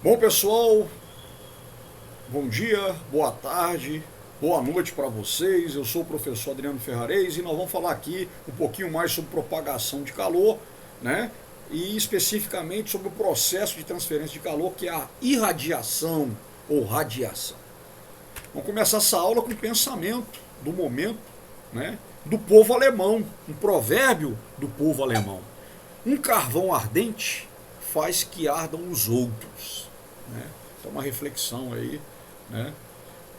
Bom, pessoal, bom dia, boa tarde, boa noite para vocês. Eu sou o professor Adriano Ferrarez e nós vamos falar aqui um pouquinho mais sobre propagação de calor, né? E especificamente sobre o processo de transferência de calor, que é a irradiação ou radiação. Vamos começar essa aula com o pensamento do momento, né? Do povo alemão, um provérbio do povo alemão. Um carvão ardente faz que ardam os outros. Né? Então, uma reflexão aí, né,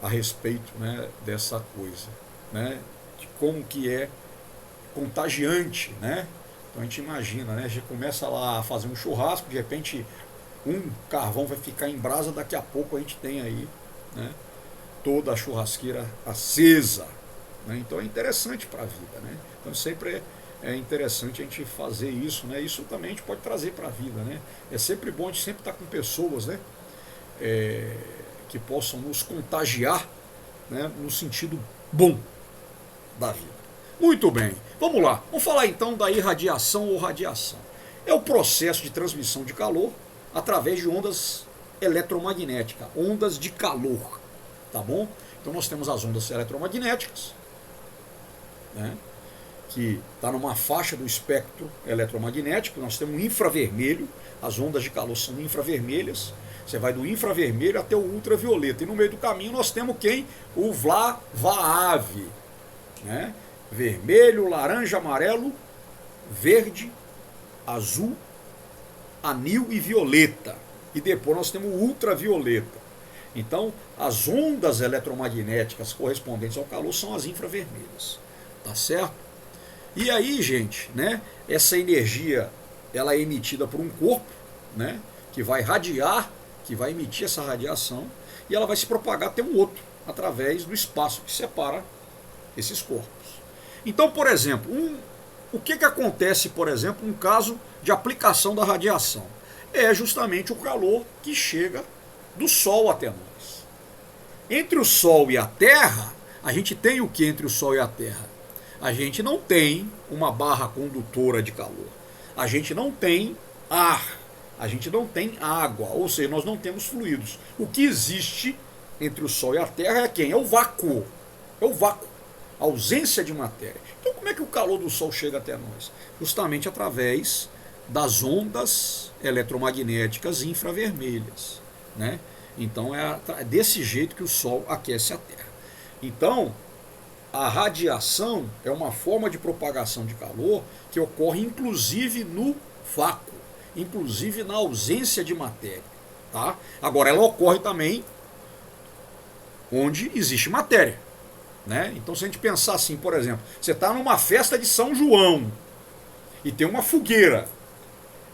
a respeito, né, dessa coisa, né, de como que é contagiante, né? Então a gente imagina, né, a gente começa lá a fazer um churrasco, de repente um carvão vai ficar em brasa, daqui a pouco a gente tem aí, né, toda a churrasqueira acesa, né? Então é interessante para a vida, né? Então sempre é interessante a gente fazer isso, né? Isso também a gente pode trazer para a vida, né? É sempre bom a gente sempre estar com pessoas, né, que possam nos contagiar, né, no sentido bom da vida. Muito bem, vamos lá. Vamos falar então da irradiação ou radiação. É o processo de transmissão de calor através de ondas eletromagnéticas, ondas de calor, tá bom? Então nós temos as ondas eletromagnéticas, né, que está numa faixa do espectro eletromagnético. Nós temos o infravermelho, as ondas de calor são infravermelhas. Você vai do infravermelho até o ultravioleta. E no meio do caminho nós temos quem? O VLA-VAAV, né? Vermelho, laranja, amarelo, verde, azul, anil e violeta. E depois nós temos o ultravioleta. Então, as ondas eletromagnéticas correspondentes ao calor são as infravermelhas. Tá certo? E aí, gente, né, essa energia ela é emitida por um corpo, né, que vai radiar, que vai emitir essa radiação, e ela vai se propagar até um outro, através do espaço que separa esses corpos. Então, por exemplo, o que acontece, por exemplo, no caso de aplicação da radiação? É justamente o calor que chega do Sol até nós. Entre o Sol e a Terra, a gente tem o que entre o Sol e a Terra? A gente não tem uma barra condutora de calor. A gente não tem ar. A gente não tem água. Ou seja, nós não temos fluidos. O que existe entre o Sol e a Terra é quem? É o vácuo. É o vácuo. A ausência de matéria. Então como é que o calor do Sol chega até nós? Justamente através das ondas eletromagnéticas infravermelhas, né? Então é desse jeito que o Sol aquece a Terra. Então, a radiação é uma forma de propagação de calor que ocorre inclusive no vácuo, inclusive na ausência de matéria. Tá? Agora, ela ocorre também onde existe matéria. Né? Então, se a gente pensar assim, por exemplo, você está numa festa de São João e tem uma fogueira,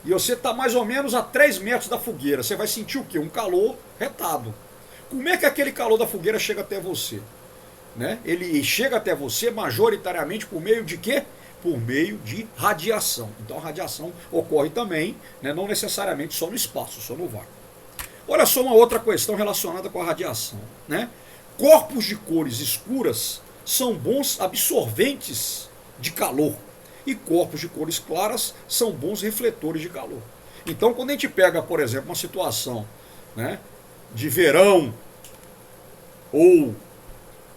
e você está mais ou menos a 3 metros da fogueira, você vai sentir o quê? Um calor retado. Como é que aquele calor da fogueira chega até você? Né? Ele chega até você majoritariamente por meio de quê? Por meio de radiação. Então a radiação ocorre também, né, não necessariamente só no espaço, só no vácuo. Olha só uma outra questão relacionada com a radiação. Né? Corpos de cores escuras são bons absorventes de calor e corpos de cores claras são bons refletores de calor. Então quando a gente pega, por exemplo, uma situação, né, de verão ou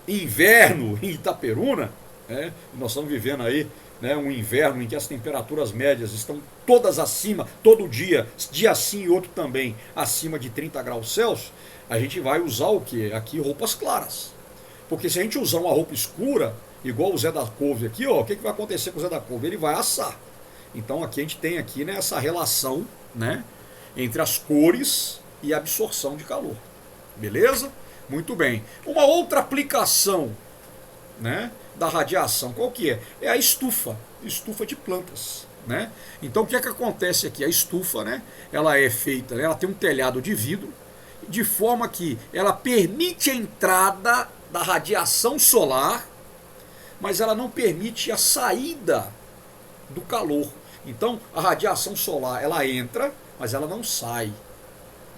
inverno em Itaperuna, né? Nós estamos vivendo aí, né, um inverno em que as temperaturas médias estão todas acima, todo dia sim e outro também, acima de 30 graus Celsius, a gente vai usar o que? Aqui roupas claras. Porque se a gente usar uma roupa escura, igual o Zé da Couve aqui, ó, o que vai acontecer com o Zé da Couve? Ele vai assar. Então aqui a gente tem aqui, né, essa relação, né, entre as cores e a absorção de calor. Beleza? Muito bem. Uma outra aplicação, né, da radiação, qual que é? É a estufa de plantas. Né? Então o que é que acontece aqui? A estufa, né, ela é feita, ela tem um telhado de vidro, de forma que ela permite a entrada da radiação solar, mas ela não permite a saída do calor. Então a radiação solar ela entra, mas ela não sai.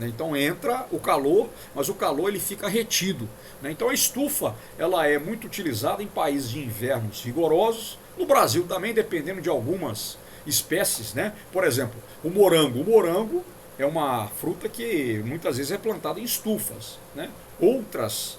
Então entra o calor, mas o calor ele fica retido. Então a estufa ela é muito utilizada em países de invernos rigorosos. No Brasil também, dependendo de algumas espécies, né? Por exemplo, o morango. O morango é uma fruta que muitas vezes é plantada em estufas, né? Outras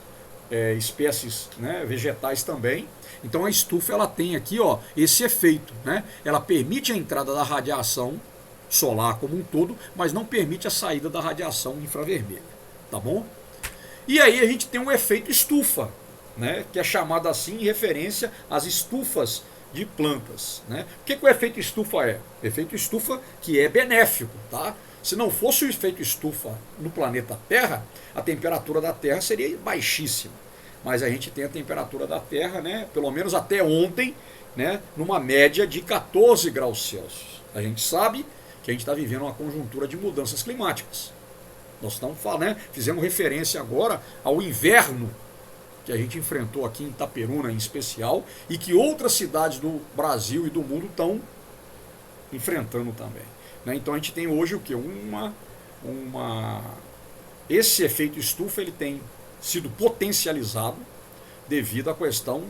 espécies, né, vegetais também. Então a estufa ela tem aqui, ó, esse efeito, né? Ela permite a entrada da radiação solar como um todo, mas não permite a saída da radiação infravermelha, tá bom? E aí a gente tem um efeito estufa, né, que é chamado assim em referência às estufas de plantas, né? O que o efeito estufa é? Efeito estufa que é benéfico, tá? Se não fosse o efeito estufa no planeta Terra, a temperatura da Terra seria baixíssima. Mas a gente tem a temperatura da Terra, né, pelo menos até ontem, né, numa média de 14 graus Celsius. A gente sabe que a gente está vivendo uma conjuntura de mudanças climáticas. Nós estamos falando, né, fizemos referência agora ao inverno que a gente enfrentou aqui em Itaperuna em especial e que outras cidades do Brasil e do mundo estão enfrentando também, né? Então a gente tem hoje o que? Esse efeito estufa ele tem sido potencializado devido à questão,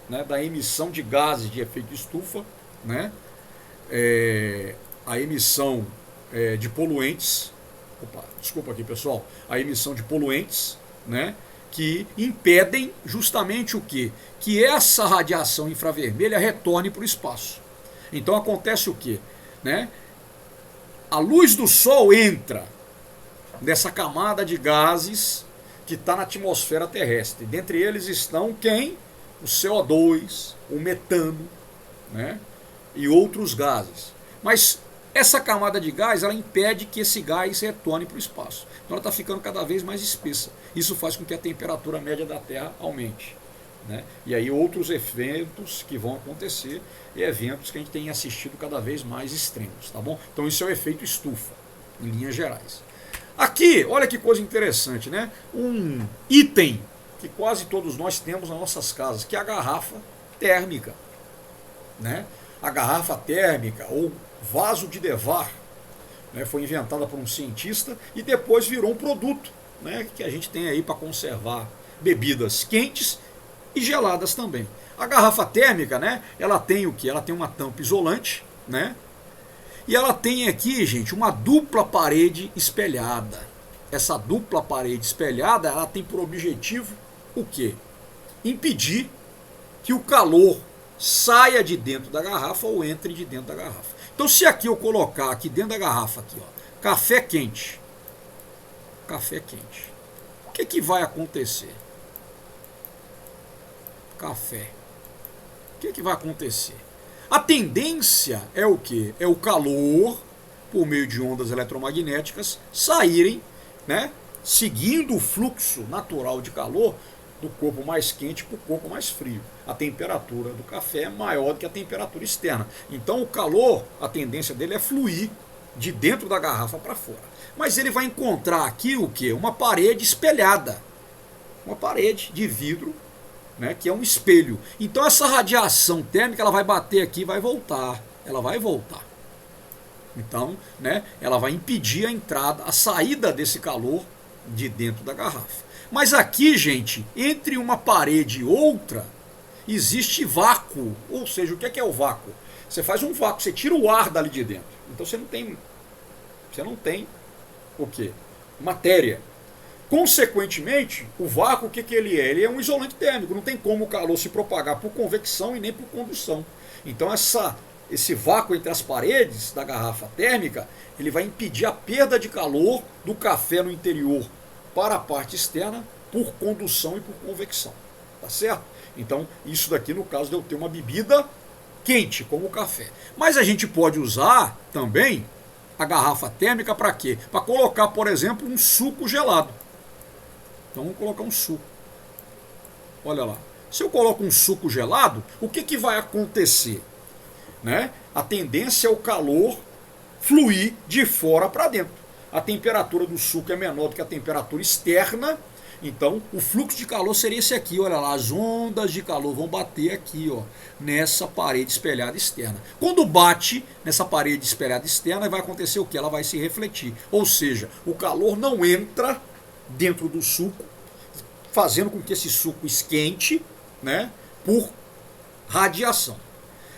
né, da emissão de gases de efeito estufa, né? A emissão de poluentes, desculpa aqui pessoal, a emissão de poluentes, né, que impedem justamente o quê? Que essa radiação infravermelha retorne para o espaço. Então acontece o quê? Né? A luz do Sol entra nessa camada de gases que está na atmosfera terrestre. Dentre eles estão quem? O CO2, o metano, né? E outros gases. Mas essa camada de gás ela impede que esse gás retorne para o espaço. Então ela está ficando cada vez mais espessa. Isso faz com que a temperatura média da Terra aumente, né? E aí outros eventos que vão acontecer, e eventos que a gente tem assistido cada vez mais extremos, tá bom? Então isso é o efeito estufa, em linhas gerais. Aqui, olha que coisa interessante, né? Um item que quase todos nós temos nas nossas casas, que é a garrafa térmica, né? A garrafa térmica, ou vaso de Devar, né, foi inventada por um cientista e depois virou um produto, né, que a gente tem aí para conservar bebidas quentes e geladas também. A garrafa térmica, né, ela tem o que? Ela tem uma tampa isolante, né, e ela tem aqui, gente, uma dupla parede espelhada. Essa dupla parede espelhada, ela tem por objetivo o quê? Impedir que o calor saia de dentro da garrafa ou entre de dentro da garrafa. Então se aqui eu colocar aqui dentro da garrafa aqui, ó, café quente, o que vai acontecer? Café. O que vai acontecer? A tendência é o quê? É o calor, por meio de ondas eletromagnéticas, saírem, né, seguindo o fluxo natural de calor do corpo mais quente para o corpo mais frio. A temperatura do café é maior do que a temperatura externa. Então o calor, a tendência dele é fluir de dentro da garrafa para fora. Mas ele vai encontrar aqui o quê? Uma parede espelhada. Uma parede de vidro, né, que é um espelho. Então essa radiação térmica ela vai bater aqui e vai voltar. Ela vai voltar. Então, né, ela vai impedir a entrada, a saída desse calor de dentro da garrafa. Mas aqui, gente, entre uma parede e outra, existe vácuo. Ou seja, o que é o vácuo? Você faz um vácuo, você tira o ar dali de dentro. Então você não tem o quê? Matéria. Consequentemente, o vácuo, o que ele é? Ele é um isolante térmico. Não tem como o calor se propagar por convecção e nem por condução. Então esse vácuo entre as paredes da garrafa térmica, ele vai impedir a perda de calor do café no interior para a parte externa por condução e por convecção, tá certo? Então isso daqui no caso de eu ter uma bebida quente como o café. Mas a gente pode usar também a garrafa térmica para quê? Para colocar, por exemplo, um suco gelado. Então vamos colocar um suco. Olha lá. Se eu coloco um suco gelado, o que vai acontecer? Né? A tendência é o calor fluir de fora para dentro. A temperatura do suco é menor do que a temperatura externa, então o fluxo de calor seria esse aqui, olha lá, as ondas de calor vão bater aqui, ó, nessa parede espelhada externa. Quando bate nessa parede espelhada externa, vai acontecer o que? Ela vai se refletir, ou seja, o calor não entra dentro do suco, fazendo com que esse suco esquente, né, por radiação.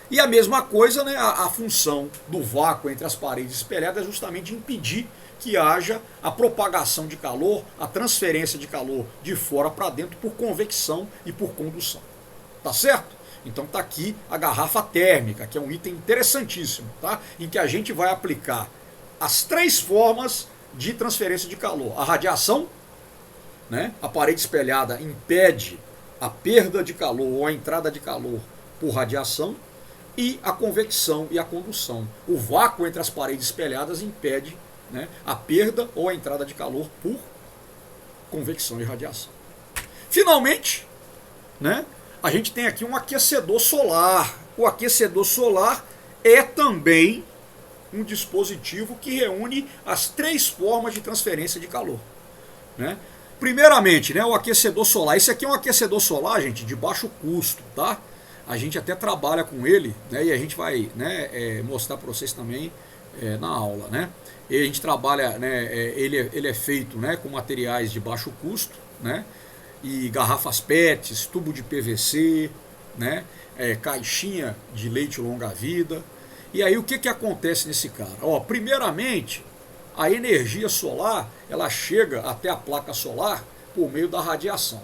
E a mesma coisa, né, a função do vácuo entre as paredes espelhadas é justamente impedir que haja a propagação de calor, a transferência de calor de fora para dentro por convecção e por condução. Tá certo? Então tá aqui a garrafa térmica, que é um item interessantíssimo, tá? Em que a gente vai aplicar as 3 formas de transferência de calor. A radiação, né? A parede espelhada impede a perda de calor ou a entrada de calor por radiação, e a convecção e a condução. O vácuo entre as paredes espelhadas impede, né, a perda ou a entrada de calor por convecção e radiação. Finalmente, né, a gente tem aqui um aquecedor solar. O aquecedor solar é também um dispositivo que reúne as 3 formas de transferência de calor, né? Primeiramente, né, o aquecedor solar. Esse aqui é um aquecedor solar, gente, de baixo custo, tá? A gente até trabalha com ele, né, e a gente vai, né, mostrar para vocês também na aula, né? E a gente trabalha, né, ele é feito, né, com materiais de baixo custo, né, e garrafas PETs, tubo de PVC, né, caixinha de leite longa-vida. E aí o que acontece nesse cara? Ó, primeiramente, a energia solar ela chega até a placa solar por meio da radiação.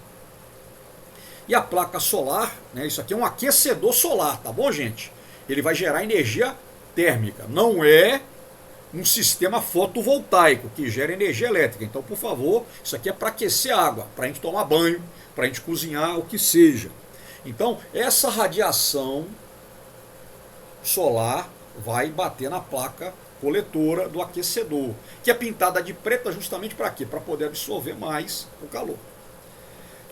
E a placa solar, né, isso aqui é um aquecedor solar, tá bom, gente? Ele vai gerar energia térmica, não é um sistema fotovoltaico que gera energia elétrica. Então, por favor, isso aqui é para aquecer água, para a gente tomar banho, para a gente cozinhar, o que seja. Então, essa radiação solar vai bater na placa coletora do aquecedor, que é pintada de preta justamente para quê? Para poder absorver mais o calor.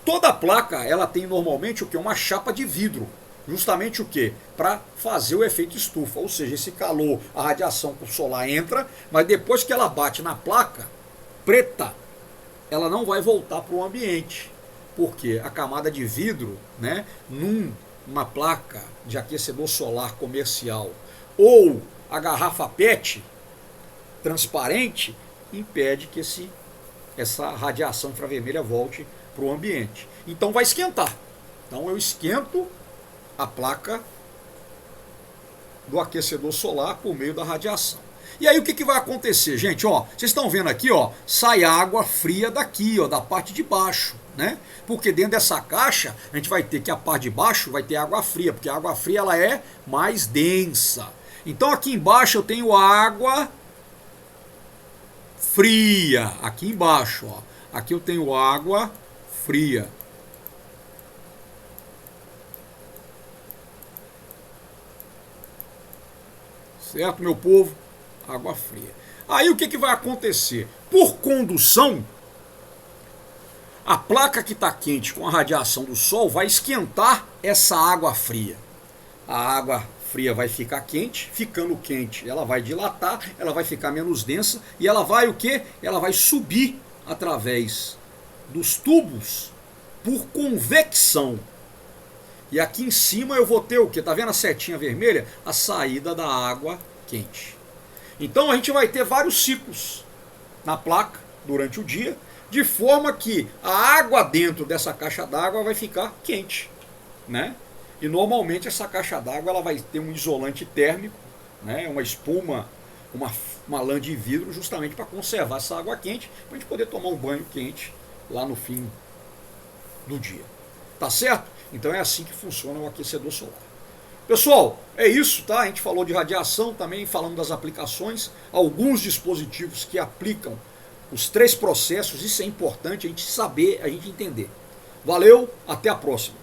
Toda a placa ela tem normalmente o que? Uma chapa de vidro. Justamente o que? Para fazer o efeito estufa. Ou seja, esse calor, a radiação solar entra, mas depois que ela bate na placa preta, ela não vai voltar para o ambiente. Porque a camada de vidro, né, numa placa de aquecedor solar comercial ou a garrafa PET transparente impede que essa radiação infravermelha volte para o ambiente. Então vai esquentar. Então eu esquento a placa do aquecedor solar por meio da radiação. E aí o que vai acontecer, gente? Ó, vocês estão vendo aqui, ó, sai água fria daqui, ó, da parte de baixo, né? Porque dentro dessa caixa a gente vai ter que a parte de baixo vai ter água fria, porque a água fria ela é mais densa. Então aqui embaixo eu tenho água fria, aqui embaixo, ó. Aqui eu tenho água fria. Certo, meu povo? Água fria. Aí o que vai acontecer? Por condução, a placa que está quente com a radiação do sol vai esquentar essa água fria. A água fria vai ficar quente, ficando quente ela vai dilatar, ela vai ficar menos densa e ela vai o quê? Ela vai subir através dos tubos por convecção. E aqui em cima eu vou ter o quê? Tá vendo a setinha vermelha? A saída da água quente. Então a gente vai ter vários ciclos na placa durante o dia, de forma que a água dentro dessa caixa d'água vai ficar quente, né? E normalmente essa caixa d'água ela vai ter um isolante térmico, né? Uma espuma, uma lã de vidro, justamente para conservar essa água quente, para a gente poder tomar um banho quente lá no fim do dia. Tá certo? Então é assim que funciona o aquecedor solar. Pessoal, é isso, tá? A gente falou de radiação, também falando das aplicações, alguns dispositivos que aplicam os 3 processos, isso é importante a gente saber, a gente entender. Valeu, até a próxima.